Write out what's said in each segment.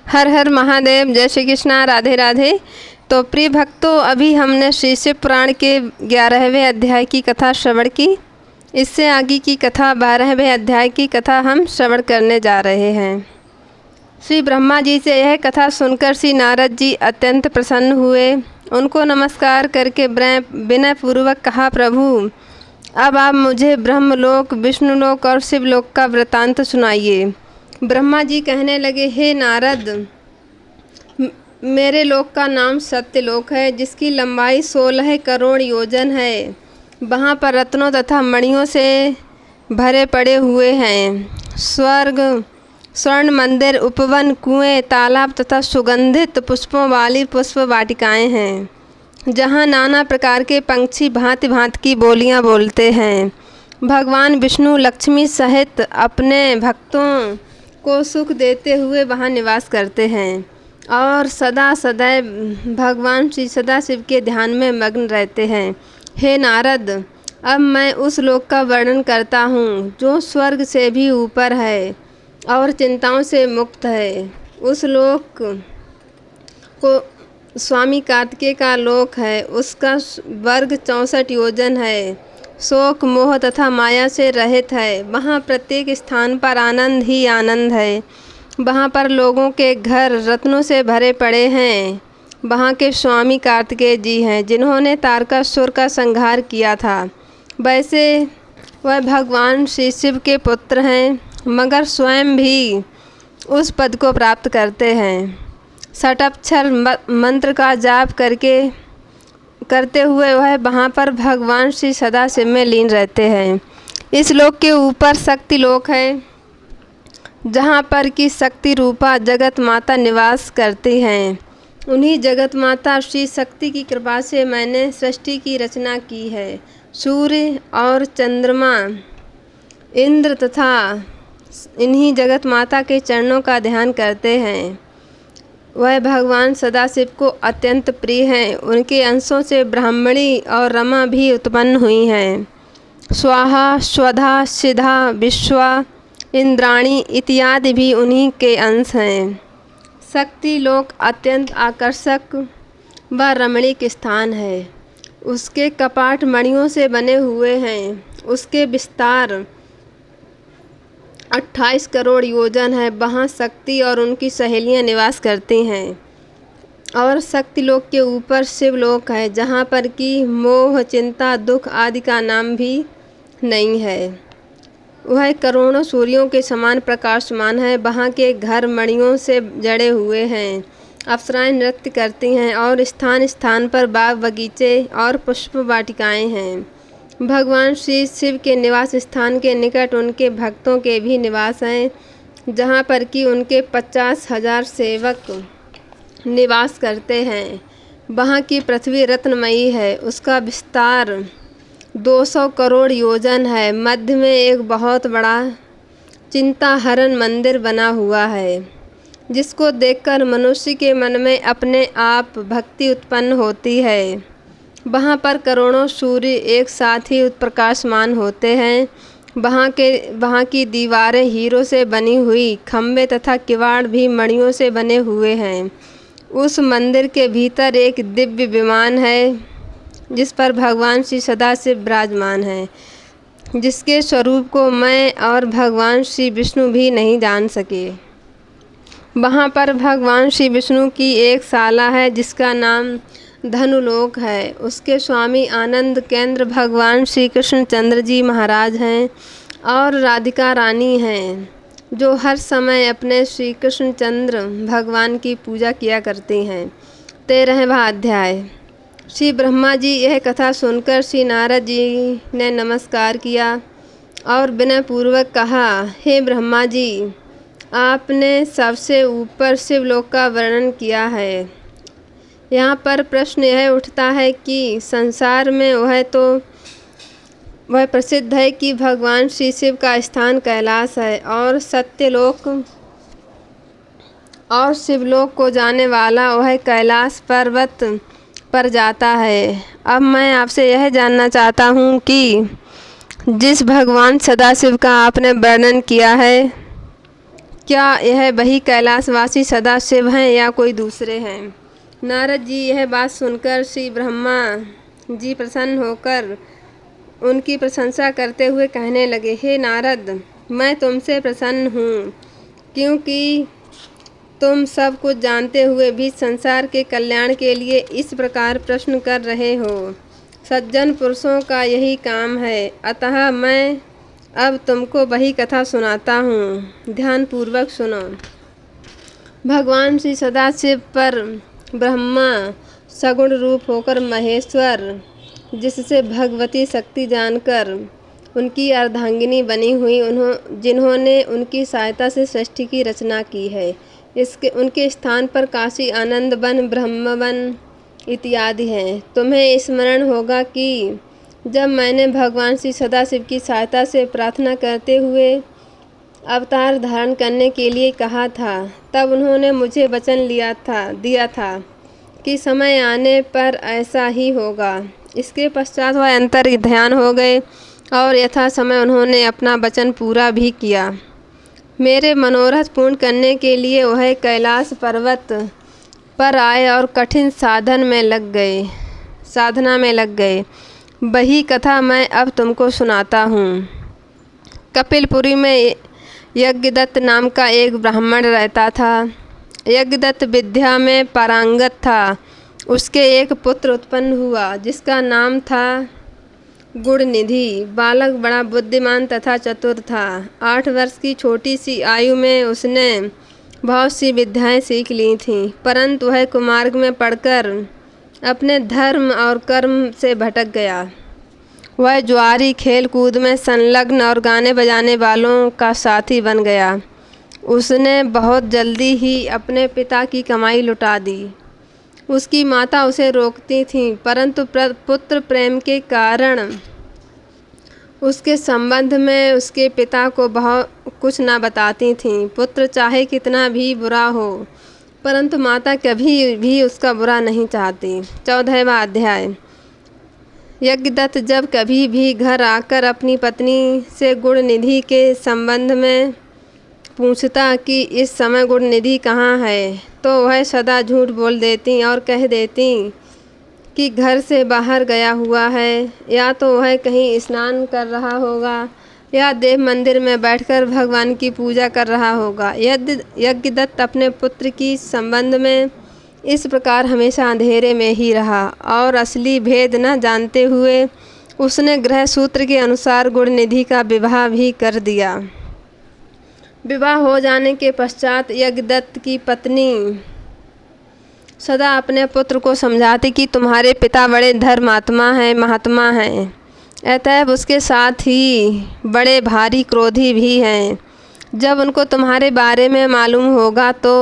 हर हर महादेव। जय श्री कृष्णा। राधे राधे। तो प्रिय भक्तों, अभी हमने श्री शिव पुराण के 11वें अध्याय की कथा श्रवण की। इससे आगे की कथा 12वें अध्याय की कथा हम श्रवण करने जा रहे हैं। श्री ब्रह्मा जी से यह कथा सुनकर श्री नारद जी अत्यंत प्रसन्न हुए। उनको नमस्कार करके विनय पूर्वक कहा, प्रभु अब आप मुझे ब्रह्मलोक, विष्णुलोक और शिवलोक का वृतांत सुनाइए। ब्रह्मा जी कहने लगे, हे नारद, मेरे लोक का नाम सत्यलोक है, जिसकी लंबाई 16 करोड़ योजन है। वहाँ पर रत्नों तथा मणियों से भरे पड़े हुए हैं। स्वर्ण मंदिर, उपवन, कुएं, तालाब तथा सुगंधित पुष्पों वाली पुष्प वाटिकाएँ हैं, जहाँ नाना प्रकार के पंछी भांति भांति की बोलियाँ बोलते हैं। भगवान विष्णु लक्ष्मी सहित अपने भक्तों को सुख देते हुए वहाँ निवास करते हैं और सदा सदैव भगवान श्री सदाशिव के ध्यान में मग्न रहते हैं। हे नारद, अब मैं उस लोक का वर्णन करता हूँ जो स्वर्ग से भी ऊपर है और चिंताओं से मुक्त है। उस लोक को स्वामी कार्तिकेय का लोक है। उसका वर्ग 64 योजन है। शोक, मोह तथा माया से रहित है। वहाँ प्रत्येक स्थान पर आनंद ही आनंद है। वहाँ पर लोगों के घर रत्नों से भरे पड़े हैं। वहाँ के स्वामी कार्तिकेय जी हैं, जिन्होंने तारकासुर का संहार किया था। वैसे वह भगवान श्री शिव के पुत्र हैं, मगर स्वयं भी उस पद को प्राप्त करते हैं। षटअक्षर मंत्र का जाप करते हुए वह वहाँ पर भगवान श्री सदाशिव में लीन रहते हैं। इस लोक के ऊपर शक्ति लोक है, जहाँ पर की शक्ति रूपा जगत माता निवास करती हैं। उन्हीं जगत माता श्री शक्ति की कृपा से मैंने सृष्टि की रचना की है। सूर्य और चंद्रमा, इंद्र तथा इन्हीं जगत माता के चरणों का ध्यान करते हैं। वह भगवान सदाशिव को अत्यंत प्रिय हैं। उनके अंशों से ब्राह्मणी और रमा भी उत्पन्न हुई हैं। स्वाहा, स्वधा, सिधा, विश्वा, इंद्राणी इत्यादि भी उन्हीं के अंश हैं। शक्ति लोक अत्यंत आकर्षक व रमणीक स्थान है। उसके कपाट मणियों से बने हुए हैं। उसके विस्तार 28 करोड़ योजन है। वहाँ शक्ति और उनकी सहेलियाँ निवास करती हैं। और शक्ति लोक के ऊपर शिवलोक है, जहाँ पर कि मोह, चिंता, दुख आदि का नाम भी नहीं है। वह करोड़ों सूर्यों के समान प्रकाशमान है। वहाँ के घर मणियों से जड़े हुए हैं। अप्सराएं नृत्य करती हैं और स्थान स्थान पर बाग बगीचे और पुष्प वाटिकाएँ हैं। भगवान श्री शिव के निवास स्थान के निकट उनके भक्तों के भी निवास हैं, जहाँ पर कि उनके 50,000 सेवक निवास करते हैं। वहाँ की पृथ्वी रत्नमयी है। उसका विस्तार 200 करोड़ योजन है। मध्य में एक बहुत बड़ा चिंताहरण मंदिर बना हुआ है, जिसको देखकर मनुष्य के मन में अपने आप भक्ति उत्पन्न होती है। वहाँ पर करोड़ों सूर्य एक साथ ही प्रकाशमान होते हैं। वहाँ की दीवारें हीरों से बनी हुई, खम्भे तथा किवाड़ भी मणियों से बने हुए हैं। उस मंदिर के भीतर एक दिव्य विमान है, जिस पर भगवान श्री सदाशिव विराजमान हैं, जिसके स्वरूप को मैं और भगवान श्री विष्णु भी नहीं जान सके। वहाँ पर भगवान श्री विष्णु की एक शाला है, जिसका नाम धनुलोक है। उसके स्वामी आनंद केंद्र भगवान श्री कृष्णचंद्र जी महाराज हैं और राधिका रानी हैं, जो हर समय अपने श्री कृष्णचंद्र भगवान की पूजा किया करती हैं। 13वां अध्याय। श्री ब्रह्मा जी यह कथा सुनकर श्री नारद जी ने नमस्कार किया और विनय पूर्वक कहा, हे ब्रह्मा जी, आपने सबसे ऊपर शिवलोक का वर्णन किया है। यहाँ पर प्रश्न यह उठता है कि संसार में वह प्रसिद्ध है कि भगवान श्री शिव का स्थान कैलाश है और सत्यलोक और शिवलोक को जाने वाला वह कैलाश पर्वत पर जाता है। अब मैं आपसे यह जानना चाहता हूँ कि जिस भगवान सदाशिव का आपने वर्णन किया है, क्या यह वही कैलाशवासी सदाशिव हैं या कोई दूसरे हैं? नारद जी यह बात सुनकर श्री ब्रह्मा जी प्रसन्न होकर उनकी प्रशंसा करते हुए कहने लगे, हे नारद, मैं तुमसे प्रसन्न हूँ क्योंकि तुम सब कुछ जानते हुए भी संसार के कल्याण के लिए इस प्रकार प्रश्न कर रहे हो। सज्जन पुरुषों का यही काम है। अतः मैं अब तुमको वही कथा सुनाता हूँ, ध्यानपूर्वक सुनो। भगवान श्री सदाशिव पर ब्रह्मा सगुण रूप होकर महेश्वर, जिससे भगवती शक्ति जानकर उनकी अर्धांगिनी बनी हुई जिन्होंने उनकी सहायता से सृष्टि की रचना की है, उनके स्थान पर काशी आनंद वन, ब्रह्मवन इत्यादि हैं। तुम्हें स्मरण होगा कि जब मैंने भगवान श्री सदाशिव की सहायता से प्रार्थना करते हुए अवतार धारण करने के लिए कहा था, तब उन्होंने मुझे वचन दिया था कि समय आने पर ऐसा ही होगा। इसके पश्चात वह अंतर ध्यान हो गए और यथा समय उन्होंने अपना वचन पूरा भी किया। मेरे मनोरथ पूर्ण करने के लिए वह कैलाश पर्वत पर आए और कठिन साधना में लग गए। वही कथा मैं अब तुमको सुनाता हूँ। कपिलपुरी में यज्ञदत्त नाम का एक ब्राह्मण रहता था। यज्ञदत्त विद्या में पारंगत था। उसके एक पुत्र उत्पन्न हुआ जिसका नाम था गुणनिधि। बालक बड़ा बुद्धिमान तथा चतुर था। 8 वर्ष की छोटी सी आयु में उसने बहुत सी विद्याएं सीख ली थीं, परंतु वह कुमार्ग में पढ़कर अपने धर्म और कर्म से भटक गया। वह जुआरी, खेल कूद में संलग्न और गाने बजाने वालों का साथी बन गया। उसने बहुत जल्दी ही अपने पिता की कमाई लुटा दी। उसकी माता उसे रोकती थी, परंतु पुत्र प्रेम के कारण उसके संबंध में उसके पिता को बहुत कुछ न बताती थीं। पुत्र चाहे कितना भी बुरा हो, परंतु माता कभी भी उसका बुरा नहीं चाहती। 14वां अध्याय। यज्ञदत्त जब कभी भी घर आकर अपनी पत्नी से गुणनिधि के संबंध में पूछता कि इस समय गुणनिधि कहाँ है, तो वह सदा झूठ बोल देती और कह देती कि घर से बाहर गया हुआ है, या तो वह कहीं स्नान कर रहा होगा या देव मंदिर में बैठकर भगवान की पूजा कर रहा होगा। यज्ञदत्त अपने पुत्र की संबंध में इस प्रकार हमेशा अंधेरे में ही रहा और असली भेद न जानते हुए उसने गृह सूत्र के अनुसार गुणनिधि का विवाह भी कर दिया। विवाह हो जाने के पश्चात यज्ञदत्त की पत्नी सदा अपने पुत्र को समझाती कि तुम्हारे पिता बड़े धर्मात्मा हैं, महात्मा हैं, अतएव उसके साथ ही बड़े भारी क्रोधी भी हैं। जब उनको तुम्हारे बारे में मालूम होगा तो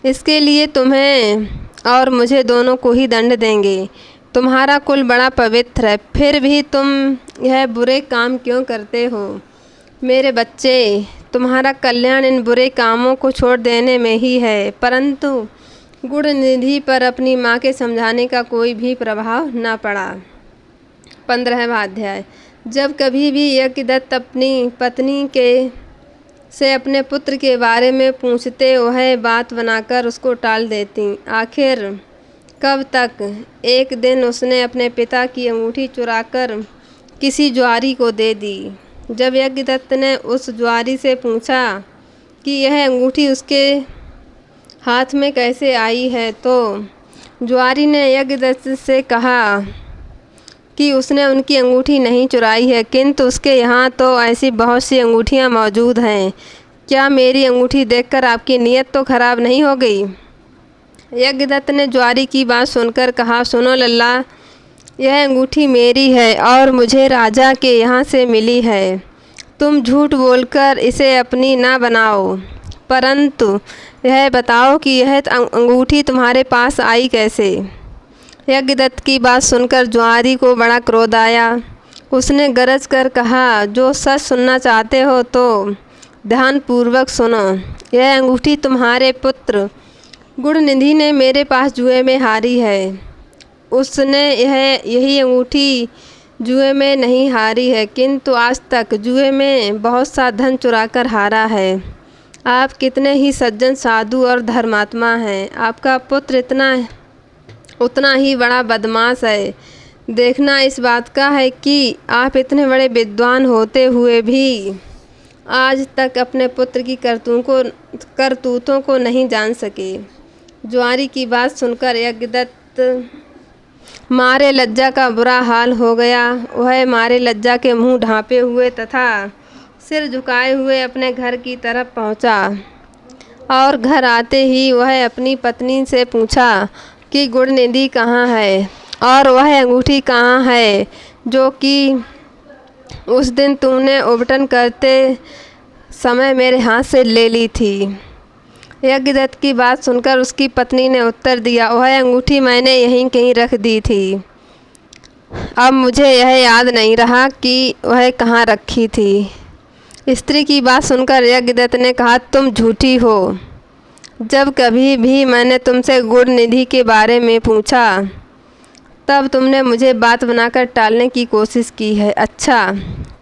इसके लिए तुम्हें और मुझे दोनों को ही दंड देंगे। तुम्हारा कुल बड़ा पवित्र है, फिर भी तुम यह बुरे काम क्यों करते हो? मेरे बच्चे, तुम्हारा कल्याण इन बुरे कामों को छोड़ देने में ही है। परंतु गुणनिधि पर अपनी माँ के समझाने का कोई भी प्रभाव न पड़ा। 15वां अध्याय। जब कभी भी यज्ञदत्त अपनी पत्नी से अपने पुत्र के बारे में पूछते, वह बात बनाकर उसको टाल देती। आखिर कब तक? एक दिन उसने अपने पिता की अंगूठी चुराकर किसी जुआरी को दे दी। जब यज्ञदत्त ने उस जुआरी से पूछा कि यह अंगूठी उसके हाथ में कैसे आई है, तो जुआरी ने यज्ञदत्त से कहा कि उसने उनकी अंगूठी नहीं चुराई है, किंतु उसके यहाँ तो ऐसी बहुत सी अंगूठियाँ मौजूद हैं। क्या मेरी अंगूठी देखकर आपकी नीयत तो खराब नहीं हो गई? यज्ञदत्त ने जुआरी की बात सुनकर कहा, सुनो लल्ला, यह अंगूठी मेरी है और मुझे राजा के यहाँ से मिली है। तुम झूठ बोलकर इसे अपनी ना बनाओ, परंतु यह बताओ कि यह अंगूठी तुम्हारे पास आई कैसे? यज्ञदत्त की बात सुनकर जुआरी को बड़ा क्रोध आया। उसने गरज कर कहा, जो सच सुनना चाहते हो तो ध्यानपूर्वक सुनो। यह अंगूठी तुम्हारे पुत्र गुणनिधि ने मेरे पास जुए में हारी है। उसने यही अंगूठी जुए में नहीं हारी है, किंतु आज तक जुए में बहुत सा धन चुराकर हारा है। आप कितने ही सज्जन, साधु और धर्मात्मा हैं। आपका पुत्र उतना ही बड़ा बदमाश है। देखना इस बात का है कि आप इतने बड़े विद्वान होते हुए भी आज तक अपने पुत्र की करतूतों को नहीं जान सके। ज्वारी की बात सुनकर यज्ञदत्त मारे लज्जा का बुरा हाल हो गया। वह मारे लज्जा के मुंह ढांपे हुए तथा सिर झुकाए हुए अपने घर की तरफ पहुंचा और घर आते ही वह अपनी पत्नी से पूछा कि गुणनिधि कहाँ है और वह अंगूठी कहाँ है जो कि उस दिन तुमने उबटन करते समय मेरे हाथ से ले ली थी। यज्ञदत्त की बात सुनकर उसकी पत्नी ने उत्तर दिया, वह अंगूठी मैंने यहीं कहीं रख दी थी। अब मुझे यह याद नहीं रहा कि वह कहाँ रखी थी। स्त्री की बात सुनकर यज्ञदत्त ने कहा, तुम झूठी हो। जब कभी भी मैंने तुमसे गुणनिधि के बारे में पूछा तब तुमने मुझे बात बनाकर टालने की कोशिश की है। अच्छा,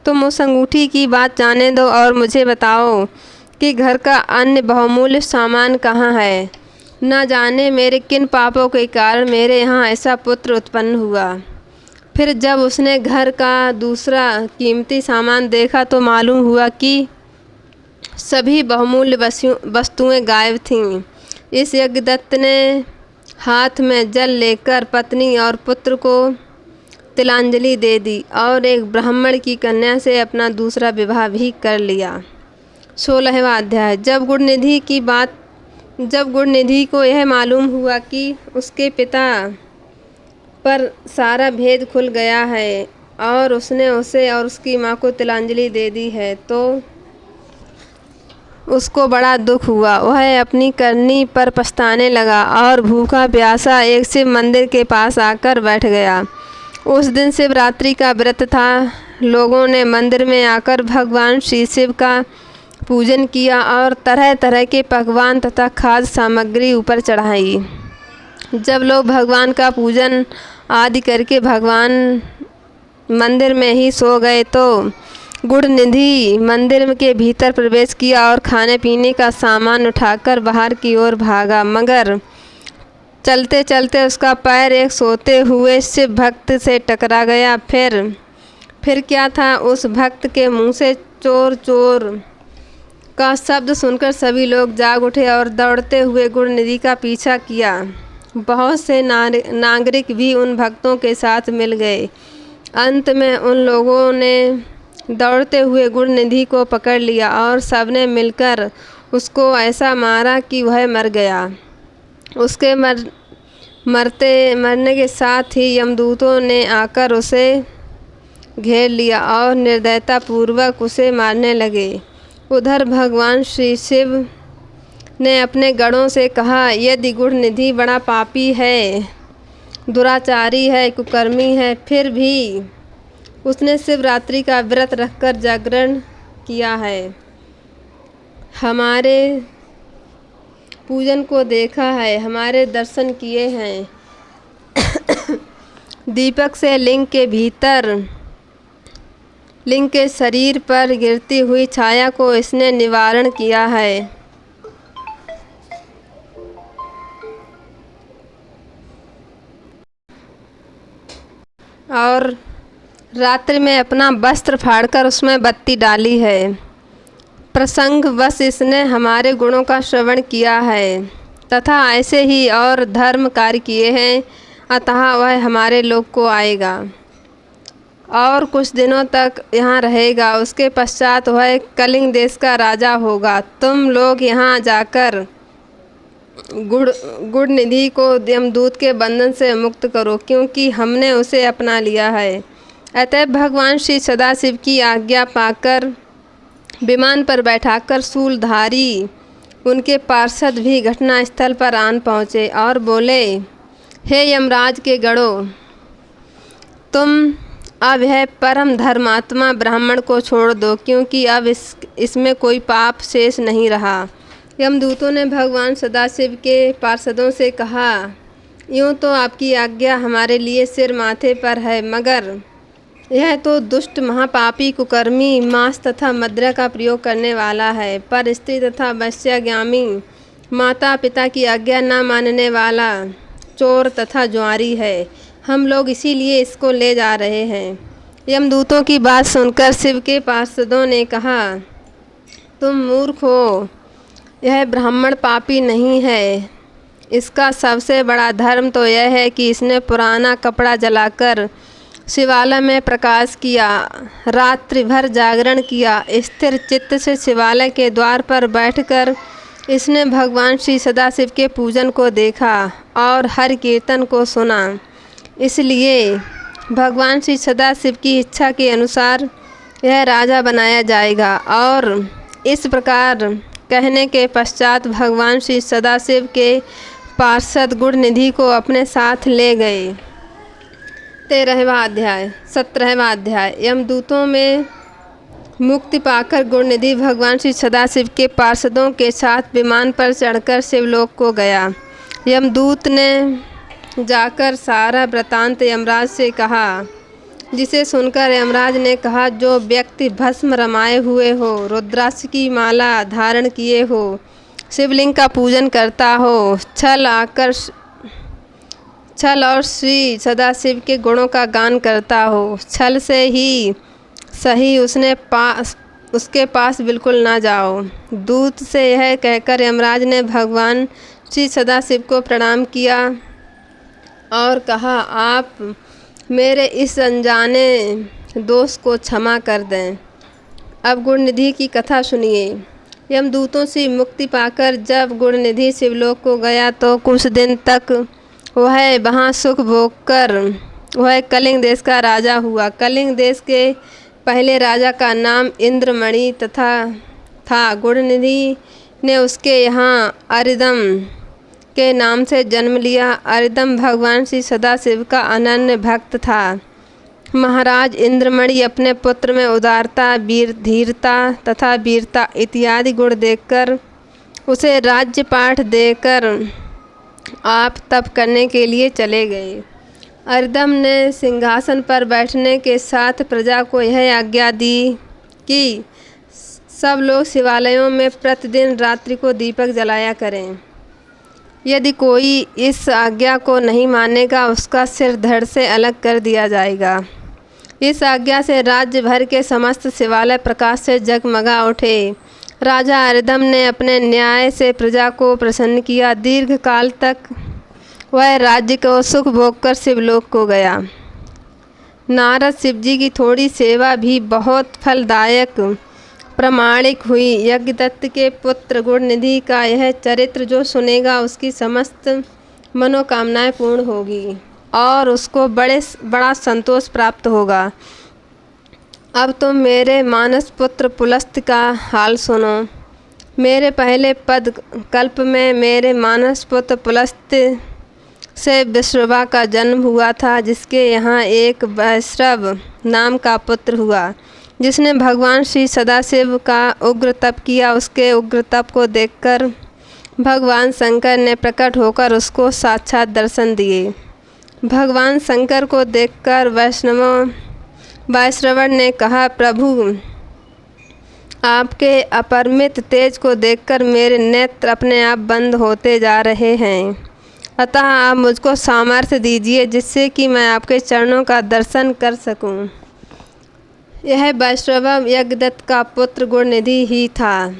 तुम उस अंगूठी की बात जाने दो और मुझे बताओ कि घर का अन्य बहुमूल्य सामान कहाँ है। न जाने मेरे किन पापों के कारण मेरे यहाँ ऐसा पुत्र उत्पन्न हुआ। फिर जब उसने घर का दूसरा कीमती सामान देखा तो मालूम हुआ कि सभी बहुमूल्य वस्तुएं गायब थीं। इस यज्ञदत्त ने हाथ में जल लेकर पत्नी और पुत्र को तिलांजलि दे दी और एक ब्राह्मण की कन्या से अपना दूसरा विवाह भी कर लिया। 16वां अध्याय। जब गुणनिधि को यह मालूम हुआ कि उसके पिता पर सारा भेद खुल गया है और उसने उसे और उसकी माँ को तिलांजलि दे दी है तो उसको बड़ा दुख हुआ। वह अपनी करनी पर पछताने लगा और भूखा प्यासा एक शिव मंदिर के पास आकर बैठ गया। उस दिन शिवरात्रि का व्रत था। लोगों ने मंदिर में आकर भगवान श्री शिव का पूजन किया और तरह तरह के पकवान तथा खाद्य सामग्री ऊपर चढ़ाई। जब लोग भगवान का पूजन आदि करके भगवान मंदिर में ही सो गए तो गुणनिधि मंदिर के भीतर प्रवेश किया और खाने पीने का सामान उठाकर बाहर की ओर भागा, मगर चलते चलते उसका पैर एक सोते हुए शिव भक्त से टकरा गया। फिर क्या था, उस भक्त के मुंह से चोर चोर का शब्द सुनकर सभी लोग जाग उठे और दौड़ते हुए गुणनिधि का पीछा किया। बहुत से नागरिक भी उन भक्तों के साथ मिल गए। अंत में उन लोगों ने दौड़ते हुए गुणनिधि को पकड़ लिया और सबने मिलकर उसको ऐसा मारा कि वह मर गया। उसके मरने के साथ ही यमदूतों ने आकर उसे घेर लिया और निर्दयतापूर्वक उसे मारने लगे। उधर भगवान श्री शिव ने अपने गणों से कहा, यदि गुणनिधि बड़ा पापी है, दुराचारी है, कुकर्मी है, फिर भी उसने शिवरात्रि का व्रत रखकर जागरण किया है, हमारे पूजन को देखा है, हमारे दर्शन किए हैं, दीपक से लिंग के शरीर पर गिरती हुई छाया को इसने निवारण किया है। और रात्रि में अपना वस्त्र फाड़कर उसमें बत्ती डाली है। प्रसंग बस इसने हमारे गुणों का श्रवण किया है तथा ऐसे ही और धर्म कार्य किए हैं, अतः वह हमारे लोक को आएगा और कुछ दिनों तक यहाँ रहेगा। उसके पश्चात वह कलिंग देश का राजा होगा। तुम लोग यहाँ जाकर गुणनिधि को यमदूत के बंधन से मुक्त करो, क्योंकि हमने उसे अपना लिया है। अतः भगवान श्री सदाशिव की आज्ञा पाकर विमान पर बैठाकर शूलधारी उनके पार्षद भी घटना स्थल पर आन पहुँचे और बोले, हे यमराज के गणों, तुम अब यह परम धर्मात्मा ब्राह्मण को छोड़ दो, क्योंकि अब इसमें कोई पाप शेष नहीं रहा। यमदूतों ने भगवान सदाशिव के पार्षदों से कहा, यूँ तो आपकी आज्ञा हमारे लिए सिर माथे पर है, मगर यह तो दुष्ट महापापी कुकर्मी मांस तथा मदिरा का प्रयोग करने वाला है, पर स्त्री तथा वैश्यागामी माता पिता की आज्ञा न मानने वाला चोर तथा जुआरी है। हम लोग इसीलिए इसको ले जा रहे हैं। यमदूतों की बात सुनकर शिव के पार्षदों ने कहा, तुम मूर्ख हो, यह ब्राह्मण पापी नहीं है। इसका सबसे बड़ा धर्म तो यह है कि इसने पुराना कपड़ा जलाकर शिवालय में प्रकाश किया, रात्रि भर जागरण किया, स्थिर चित्त से शिवालय के द्वार पर बैठकर इसने भगवान श्री सदाशिव के पूजन को देखा और हर कीर्तन को सुना। इसलिए भगवान श्री सदाशिव की इच्छा के अनुसार यह राजा बनाया जाएगा। और इस प्रकार कहने के पश्चात भगवान श्री सदाशिव के पार्षद गुणनिधि को अपने साथ ले गए। 13वां अध्याय 17वां अध्याय। यमदूतों में मुक्ति पाकर गुणनिधि भगवान श्री सदाशिव के पार्षदों के साथ विमान पर चढ़कर शिवलोक को गया। यमदूत ने जाकर सारा वृतांत यमराज से कहा, जिसे सुनकर यमराज ने कहा, जो व्यक्ति भस्म रमाए हुए हो, रुद्राक्ष की माला धारण किए हो, शिवलिंग का पूजन करता हो, छल और श्री सदाशिव के गुणों का गान करता हो, छल से ही सही उसके पास बिल्कुल ना जाओ। दूत से यह कहकर यमराज ने भगवान श्री सदाशिव को प्रणाम किया और कहा, आप मेरे इस अनजाने दोष को क्षमा कर दें। अब गुणनिधि की कथा सुनिए। यमदूतों से मुक्ति पाकर जब गुणनिधि शिवलोक को गया तो कुछ दिन तक वह वहाँ सुख भोग कर वह कलिंग देश का राजा हुआ। कलिंग देश के पहले राजा का नाम इंद्रमणि था। गुणनिधि ने उसके यहाँ अरिदम के नाम से जन्म लिया। अरिदम भगवान श्री सदाशिव का अनन्य भक्त था। महाराज इंद्रमणि अपने पुत्र में उदारता, धीरता तथा वीरता इत्यादि गुण देखकर उसे राज्य पाठ देकर आप तप करने के लिए चले गए। अरिदम ने सिंहासन पर बैठने के साथ प्रजा को यह आज्ञा दी कि सब लोग शिवालयों में प्रतिदिन रात्रि को दीपक जलाया करें। यदि कोई इस आज्ञा को नहीं मानेगा उसका सिर धड़ से अलग कर दिया जाएगा। इस आज्ञा से राज्य भर के समस्त शिवालय प्रकाश से जगमगा उठे। राजा अरिदम ने अपने न्याय से प्रजा को प्रसन्न किया। दीर्घ काल तक वह राज्य को सुख भोग कर शिवलोक को गया। नारद शिवजी की थोड़ी सेवा भी बहुत फलदायक प्रमाणिक हुई। यज्ञदत्त के पुत्र गुणनिधि का यह चरित्र जो सुनेगा उसकी समस्त मनोकामनाएं पूर्ण होगी और उसको बड़ा संतोष प्राप्त होगा। अब तुम मेरे मानस पुत्र पुलस्त का हाल सुनो। मेरे पहले पद कल्प में मेरे मानस पुत्र पुलस्त से विश्रवा का जन्म हुआ था, जिसके यहाँ एक वैश्रव नाम का पुत्र हुआ, जिसने भगवान श्री सदाशिव का उग्र तप किया। उसके उग्र तप को देखकर भगवान शंकर ने प्रकट होकर उसको साक्षात दर्शन दिए। भगवान शंकर को देखकर वैश्रवण ने कहा, प्रभु आपके अपरिमित तेज को देखकर मेरे नेत्र अपने आप बंद होते जा रहे हैं, अतः आप मुझको सामर्थ्य दीजिए जिससे कि मैं आपके चरणों का दर्शन कर सकूं। यह वैश्रव यज्ञदत्त का पुत्र गुणनिधि ही था।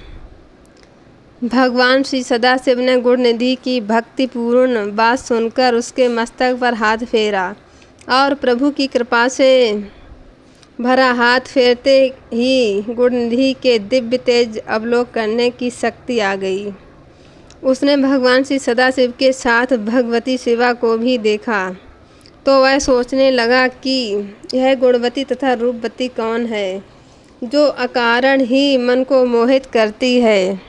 भगवान श्री सदाशिव ने गुणनिधि की भक्तिपूर्ण बात सुनकर उसके मस्तक पर हाथ फेरा और प्रभु की कृपा से भरा हाथ फेरते ही गुणनिधि के दिव्य तेज अवलोक करने की शक्ति आ गई। उसने भगवान श्री सदाशिव के साथ भगवती शिवा को भी देखा तो वह सोचने लगा कि यह गुणवती तथा रूपवती कौन है, जो अकारण ही मन को मोहित करती है।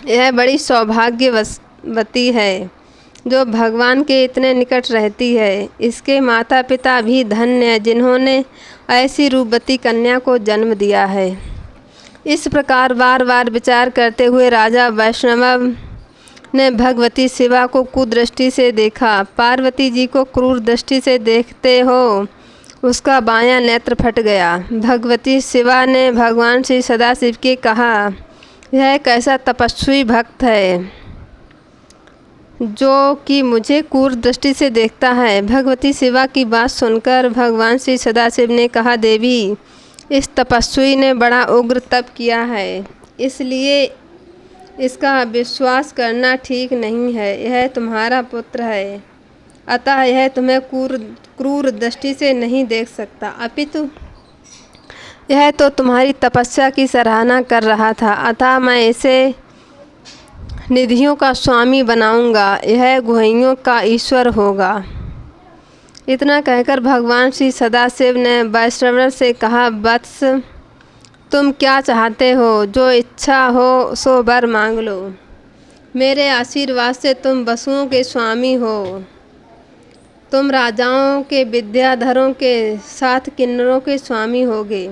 यह बड़ी सौभाग्यवती है जो भगवान के इतने निकट रहती है। इसके माता पिता भी धन्य हैं जिन्होंने ऐसी रूपवती कन्या को जन्म दिया है। इस प्रकार बार बार विचार करते हुए राजा वैष्णव ने भगवती शिवा को कुदृष्टि से देखा। पार्वती जी को क्रूर दृष्टि से देखते हो उसका बायां नेत्र फट गया। भगवती शिवा ने भगवान श्री सदाशिव के कहा, यह कैसा तपस्वी भक्त है जो कि मुझे क्रूर दृष्टि से देखता है। भगवती शिवा की बात सुनकर भगवान श्री सदाशिव ने कहा, देवी, इस तपस्वी ने बड़ा उग्र तप किया है, इसलिए इसका विश्वास करना ठीक नहीं है। यह तुम्हारा पुत्र है, अतः यह तुम्हें क्रूर दृष्टि से नहीं देख सकता, अपितु यह तो तुम्हारी तपस्या की सराहना कर रहा था, अतः मैं इसे निधियों का स्वामी बनाऊंगा, यह गुहियों का ईश्वर होगा। इतना कहकर भगवान श्री सदाशिव ने वैश्रवण से कहा, वत्स, तुम क्या चाहते हो? जो इच्छा हो सो वर मांग लो। मेरे आशीर्वाद से तुम वसुओं के स्वामी हो। तुम राजाओं के विद्याधरों के साथ किन्नरों के स्वामी होगे।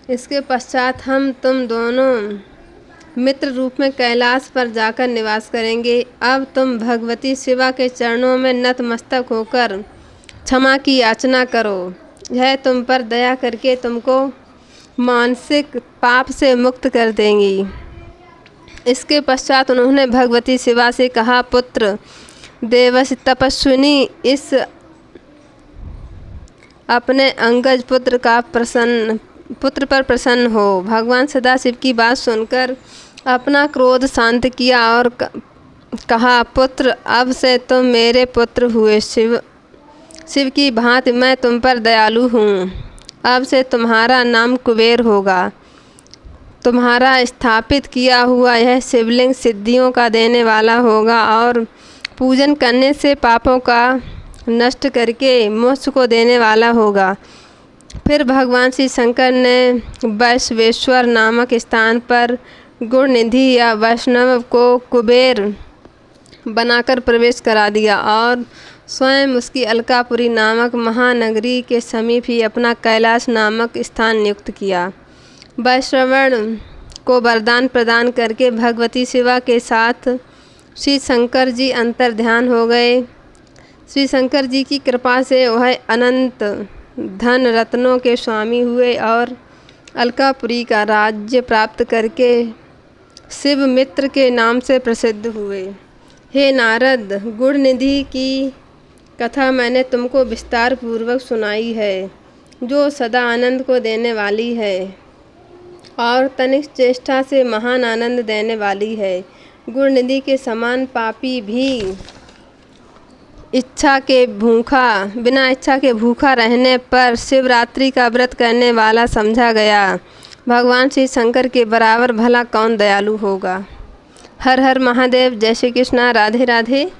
इसके पश्चात हम तुम दोनों मित्र रूप में कैलाश पर जाकर निवास करेंगे। अब तुम भगवती शिवा के चरणों में नतमस्तक होकर क्षमा की याचना करो। यह तुम पर दया करके तुमको मानसिक पाप से मुक्त कर देंगी। इसके पश्चात उन्होंने भगवती शिवा से कहा, पुत्र देवस्य तपस्विनी, इस अपने अंगज पुत्र पर प्रसन्न हो। भगवान सदाशिव की बात सुनकर अपना क्रोध शांत किया और कहा, पुत्र, अब से तुम मेरे पुत्र हुए। शिव की भांति मैं तुम पर दयालु हूँ। अब से तुम्हारा नाम कुबेर होगा। तुम्हारा स्थापित किया हुआ यह शिवलिंग सिद्धियों का देने वाला होगा और पूजन करने से पापों का नष्ट करके मोक्ष को देने वाला होगा। फिर भगवान श्री शंकर ने वैश्वेश्वर नामक स्थान पर गुणनिधि या वैष्णव को कुबेर बनाकर प्रवेश करा दिया और स्वयं उसकी अलकापुरी नामक महानगरी के समीप ही अपना कैलाश नामक स्थान नियुक्त किया। वैश्रवण को वरदान प्रदान करके भगवती शिवा के साथ श्री शंकर जी अंतर्ध्यान हो गए। श्री शंकर जी की कृपा से वह अनंत धन रत्नों के स्वामी हुए और अलकापुरी का राज्य प्राप्त करके शिव मित्र के नाम से प्रसिद्ध हुए। हे नारद, गुणनिधि की कथा मैंने तुमको विस्तार पूर्वक सुनाई है, जो सदा आनंद को देने वाली है और तनिक चेष्टा से महान आनंद देने वाली है। गुणनिधि के समान पापी भी बिना इच्छा के भूखा रहने पर शिवरात्रि का व्रत करने वाला समझा गया। भगवान श्री शंकर के बराबर भला कौन दयालु होगा। हर हर महादेव। जय श्री कृष्णा। राधे राधे।